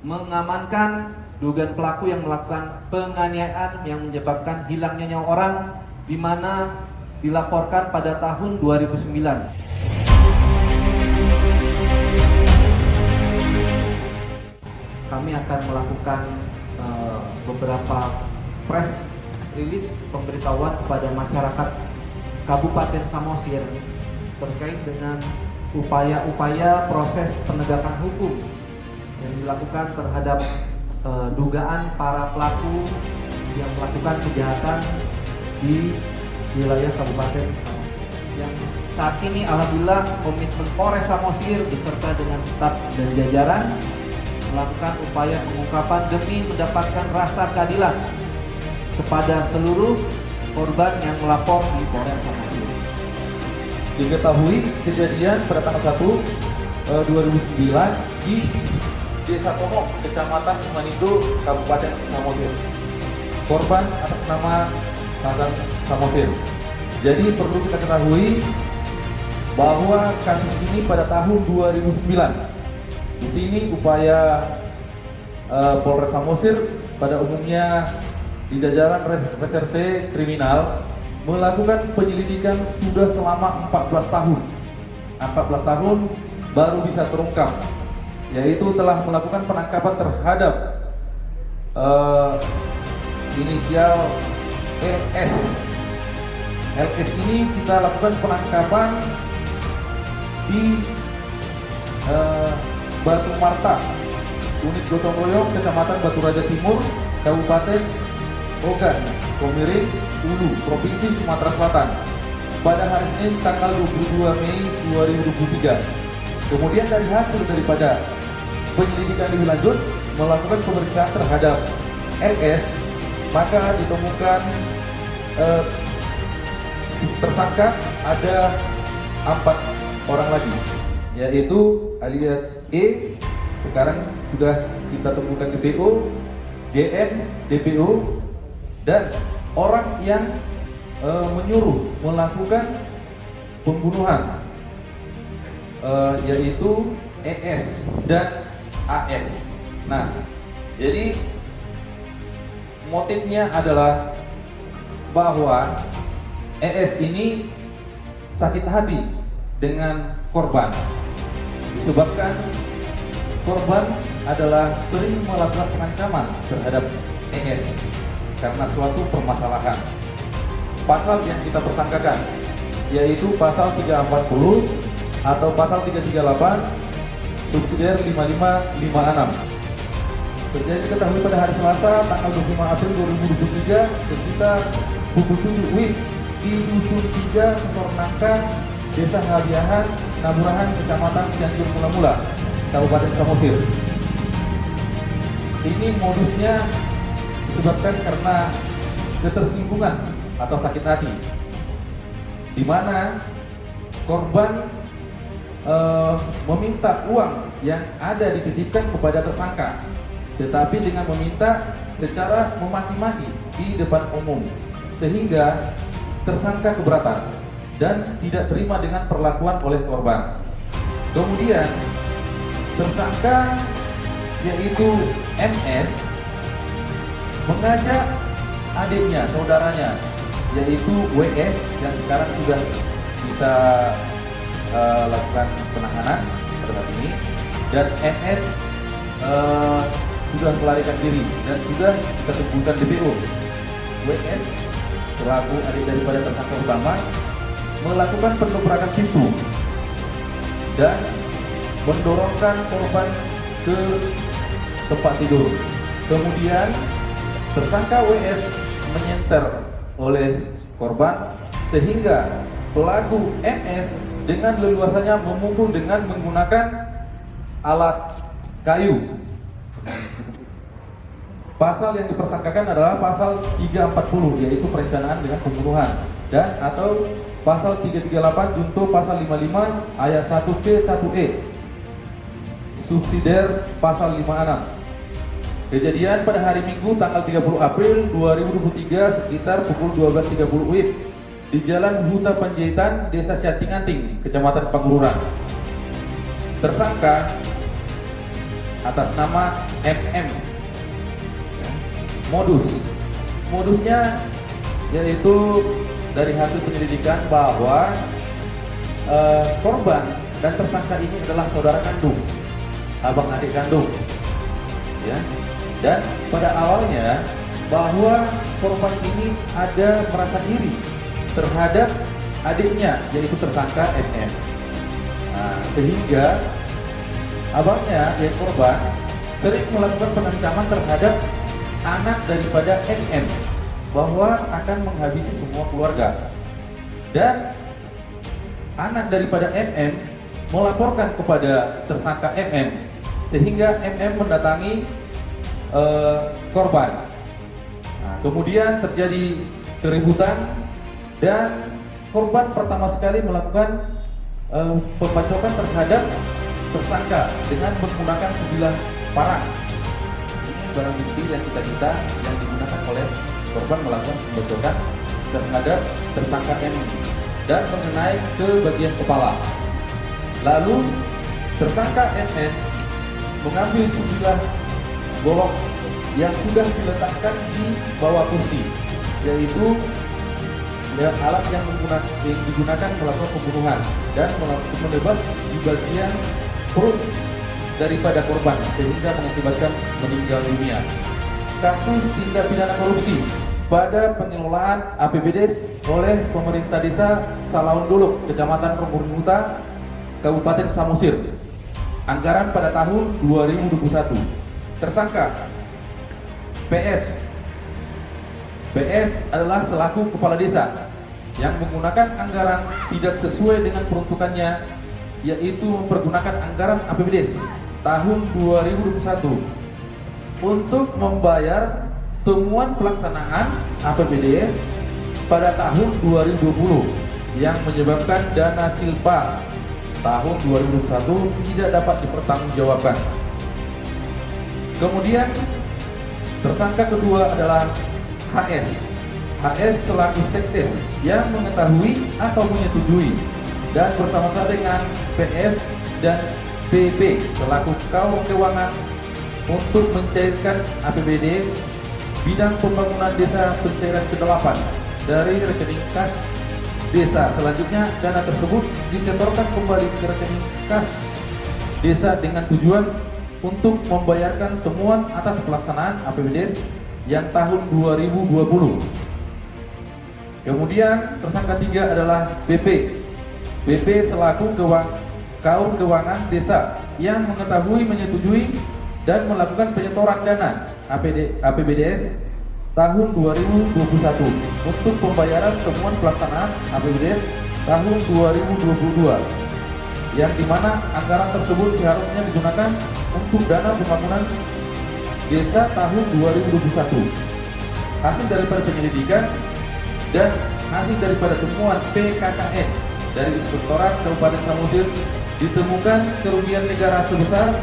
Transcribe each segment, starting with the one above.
mengamankan dugaan pelaku yang melakukan penganiayaan yang menyebabkan hilangnya nyawa orang, di mana dilaporkan pada tahun 2009. Kami akan melakukan beberapa press release pemberitahuan kepada masyarakat Kabupaten Samosir terkait dengan upaya-upaya proses penegakan hukum yang dilakukan terhadap dugaan para pelaku yang melakukan kejahatan di wilayah Kabupaten Samosir. Yang saat ini alhamdulillah komitmen Polres Samosir beserta dengan staf dan jajaran melakukan upaya pengungkapan demi mendapatkan rasa keadilan kepada seluruh korban yang melapor di Polres Samosir. Diketahui kejadian pada tanggal 1 2009 di Desa Tomok, Kecamatan Simanindo, Kabupaten Samosir. Korban atas nama Nazar Samosir. Jadi perlu kita ketahui bahwa kasus ini pada tahun 2009. Di sini upaya Polres Samosir pada umumnya di jajaran reserse kriminal melakukan penyelidikan sudah selama 14 tahun. 14 tahun baru bisa terungkap, yaitu telah melakukan penangkapan terhadap inisial LS. LS ini kita lakukan penangkapan di Batu Marta, unit gotong royong, Kecamatan Batu Raja Timur, Kabupaten Ogan Komering Ulu, Provinsi Sumatera Selatan, pada hari Senin tanggal 22 Mei 2023. Kemudian dari hasil daripada penyelidikan lebih lanjut melakukan pemeriksaan terhadap LS, maka ditemukan tersangka ada 4 orang lagi, yaitu alias E, sekarang sudah kita temukan DPO, JM, DPO, dan orang yang menyuruh melakukan pembunuhan, yaitu ES dan AS. Nah, jadi motifnya adalah bahwa ES ini sakit hati dengan korban disebabkan korban adalah sering melakukan pengancaman terhadap ES karena suatu permasalahan. Pasal yang kita persangkakan yaitu pasal 340 atau pasal 338 subsidiar 5556. Terjadi ketahui pada hari Selasa tanggal 25 April 2023 sekitar pukul 7 WIB di Dusun 3 Sornangka, Desa Habiahan, Naburahan, Kecamatan Cianjur Mula-Mula, Kabupaten Samosir. Ini modusnya disebabkan karena ketersinggungan atau sakit hati, di mana korban meminta uang yang ada dititipkan kepada tersangka, tetapi dengan meminta secara memaki-maki di depan umum, sehingga tersangka keberatan dan tidak terima dengan perlakuan oleh korban. Kemudian tersangka yaitu MS mengajak adiknya, saudaranya, yaitu WS yang sekarang sudah kita lakukan penahanan pada saat ini, dan MS sudah melarikan diri dan sudah kita kumpulkan DPO. WS selaku adik daripada tersangka utama melakukan pendobrakan pintu dan mendorongkan korban ke tempat tidur. Kemudian tersangka WS menyenter oleh korban sehingga pelaku MS dengan leluasanya memukul dengan menggunakan alat kayu. Pasal yang dipersangkakan adalah pasal 340, yaitu perencanaan dengan pembunuhan, dan atau pasal 338 junto pasal 55 ayat 1B 1E subsidiar pasal 56. Kejadian pada hari Minggu tanggal 30 April 2023 sekitar pukul 12.30 WIB di Jalan Huta Panjaitan, Desa Sianting-Anting, Kecamatan Pangururan. Tersangka atas nama MM. Ya. Modusnya yaitu dari hasil penyelidikan bahwa korban dan tersangka ini adalah saudara kandung, abang adik kandung, ya. Dan pada awalnya bahwa korban ini ada merasa iri terhadap adiknya, yaitu tersangka MM. Nah, sehingga abangnya, yaitu korban, sering melakukan pengancaman terhadap anak daripada MM bahwa akan menghabisi semua keluarga. Dan anak daripada MM melaporkan kepada tersangka MM, sehingga MM mendatangi korban. Nah, kemudian terjadi keributan dan korban pertama sekali melakukan pembacokan terhadap tersangka dengan menggunakan sebilah parang. Ini barang bukti yang kita yang digunakan oleh korban melakukan pembacokan terhadap tersangka M dan mengenai ke bagian kepala. Lalu tersangka MM mengambil sebilah golok yang sudah diletakkan di bawah kursi, yaitu alat yang digunakan melakukan pembunuhan dan menebas di bagian perut daripada korban sehingga mengakibatkan meninggal dunia. Kasus tindak pidana korupsi pada pengelolaan APBDes oleh pemerintah desa Salaunduluk, Kecamatan Ronggoring Huta, Kabupaten Samosir. Anggaran pada tahun 2021. Tersangka PS adalah selaku kepala desa yang menggunakan anggaran tidak sesuai dengan peruntukannya, yaitu mempergunakan anggaran APBDes tahun 2021 untuk membayar temuan pelaksanaan APBD pada tahun 2020 yang menyebabkan dana silpa tahun 2021 tidak dapat dipertanggungjawabkan. Kemudian tersangka kedua adalah HS selaku sekdes yang mengetahui atau menyetujui dan bersama-sama dengan PS dan PB selaku kaum keuangan untuk mencairkan APBD bidang pembangunan desa pencairan ke-8 dari rekening kas desa. Selanjutnya dana tersebut disetorkan kembali ke rekening kas desa dengan tujuan untuk membayarkan temuan atas pelaksanaan APBDes yang tahun 2020. Kemudian tersangka tiga adalah BP selaku kaum keuangan desa yang mengetahui, menyetujui dan melakukan penyetoran dana APBDes tahun 2021 untuk pembayaran temuan pelaksanaan APBDes tahun 2022, yang dimana anggaran tersebut seharusnya digunakan untuk dana pembangunan desa tahun 2021. Hasil daripada penyelidikan dan hasil daripada temuan PKKN dari Inspektorat Kabupaten Samosir ditemukan kerugian negara sebesar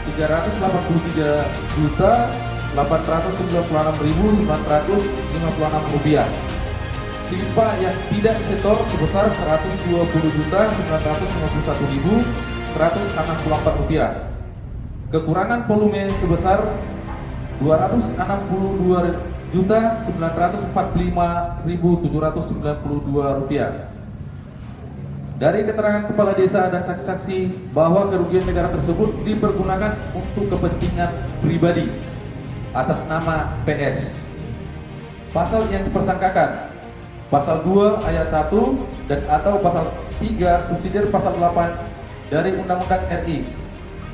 Rp383.896.956 silpa yang tidak disetor sebesar Rp120.951.164. Kekurangan volume sebesar Rp262.945.792. Dari keterangan kepala desa dan saksi-saksi bahwa kerugian negara tersebut dipergunakan untuk kepentingan pribadi atas nama PS. Pasal yang dipersangkakan Pasal 2 ayat 1 dan atau Pasal 3 subsidiar Pasal 8 dari Undang-Undang RI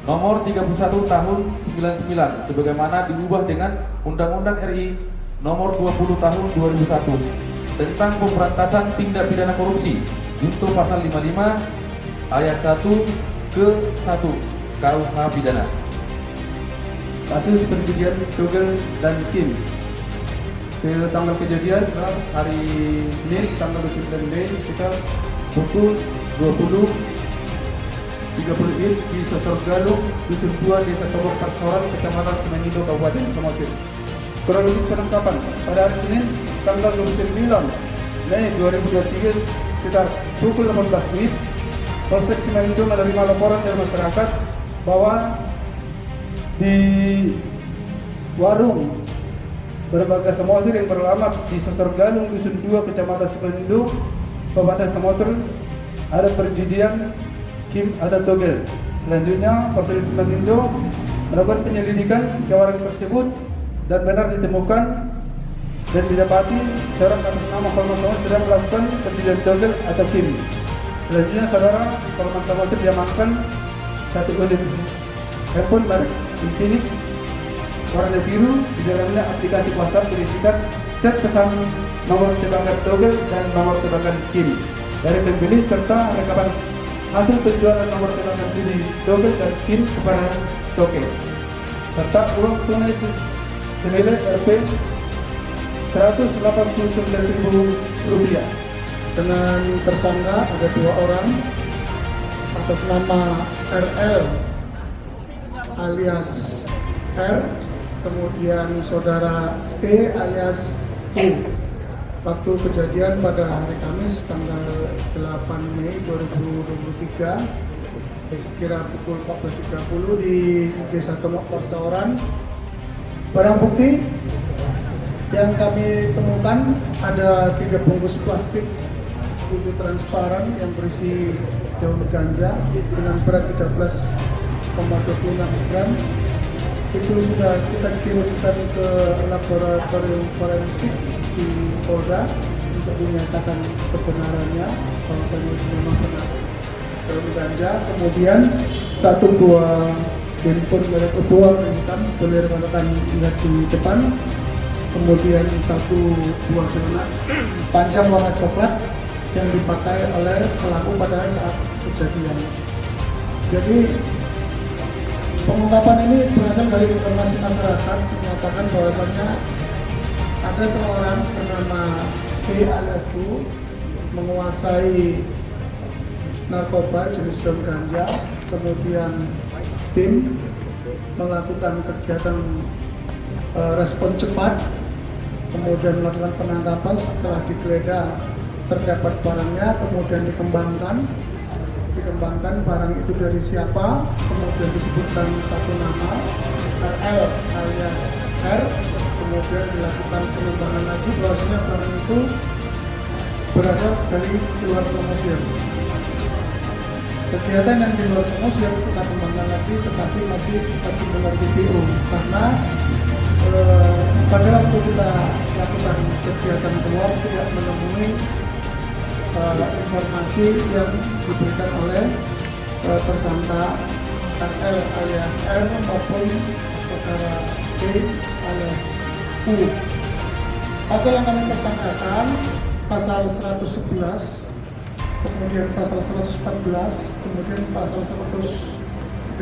Nomor 31 Tahun 99 sebagaimana diubah dengan Undang-Undang RI Nomor 20 Tahun 2001 tentang pemberantasan tindak pidana korupsi junto Pasal 55 ayat 1 ke 1 KUH pidana. Kasus perjudian Togel dan Kim. Tanggal kejadian adalah hari Senin tanggal 29 Mei sekitar pukul 20.30 di Sosor Galung, Dusun Tua, Desa Togok Parsoran, Kecamatan Semenindo, Kabupaten Samosir. Kronologis penangkapan pada hari Senin tanggal 29 Mei 2023 sekitar pukul 18 WIB, Polsek Semenindo menerima laporan dari masyarakat bahwa di warung Berbagai Samosir yang beralamat di Sosor Galung, Dusun 2, Kecamatan Simanindo, Kabupaten Samosir, ada perjudian Kim ada togel. Selanjutnya, Polres Simanindo melakukan penyelidikan ke warung tersebut dan benar ditemukan dan didapati seorang atas nama Kolman Samosir sedang melakukan perjudian togel atau Kim. Selanjutnya, saudara Kolman Samosir diamankan 1 unit handphone merek Infinix warna biru, di dalamnya aplikasi WhatsApp berisikan chat pesan nomor tebakan togel dan nomor tebakan Kim dari pembeli serta rekaman hasil penjualan nomor tebakan judi togel dan Kim kepada togel serta uang tunai senilai Rp 189.000. Dengan tersangka ada 2 orang atas nama RL alias R, kemudian saudara T alias E. Waktu kejadian pada hari Kamis tanggal 8 Mei 2023 sekira pukul 14.30 di Desa Tomok Persawaran. Barang bukti yang kami temukan ada 3 bungkus plastik putih transparan yang berisi daun ganja dengan berat 13,26 gram. Itu sudah kita kirimkan ke laboratorium forensik di Polda untuk dinyatakan kebenarannya bahwasanya itu memang benar daun ganja. Kemudian 1 buah handphone merek Oppo hitam, boleh rekan-rekan lihat di depan. Kemudian 1 buah celana panjang warna coklat yang dipakai oleh pelaku pada saat kejadian. Jadi pengungkapan ini berasal dari informasi masyarakat menyatakan bahwasannya ada seorang bernama T alias U menguasai narkoba jenis daun ganja, kemudian tim melakukan kegiatan respon cepat, kemudian melakukan penangkapan. Setelah digeledah terdapat barangnya, kemudian dikembangkan barang itu dari siapa, kemudian disebutkan 1 nama RL alias R, kemudian dilakukan pengembangan lagi bahwasanya barang itu berasal dari luar Samosir. Kegiatan yang di luar Samosir kita kembangkan lagi, tetapi masih kita kembangkan DPO karena pada waktu kita lakukan kegiatan keluar tidak menemui informasi yang diberikan oleh tersangka RL alias R maupun saudara T alias U. Pasal yang kami tersangkakan pasal 111, kemudian pasal 114, kemudian pasal 132.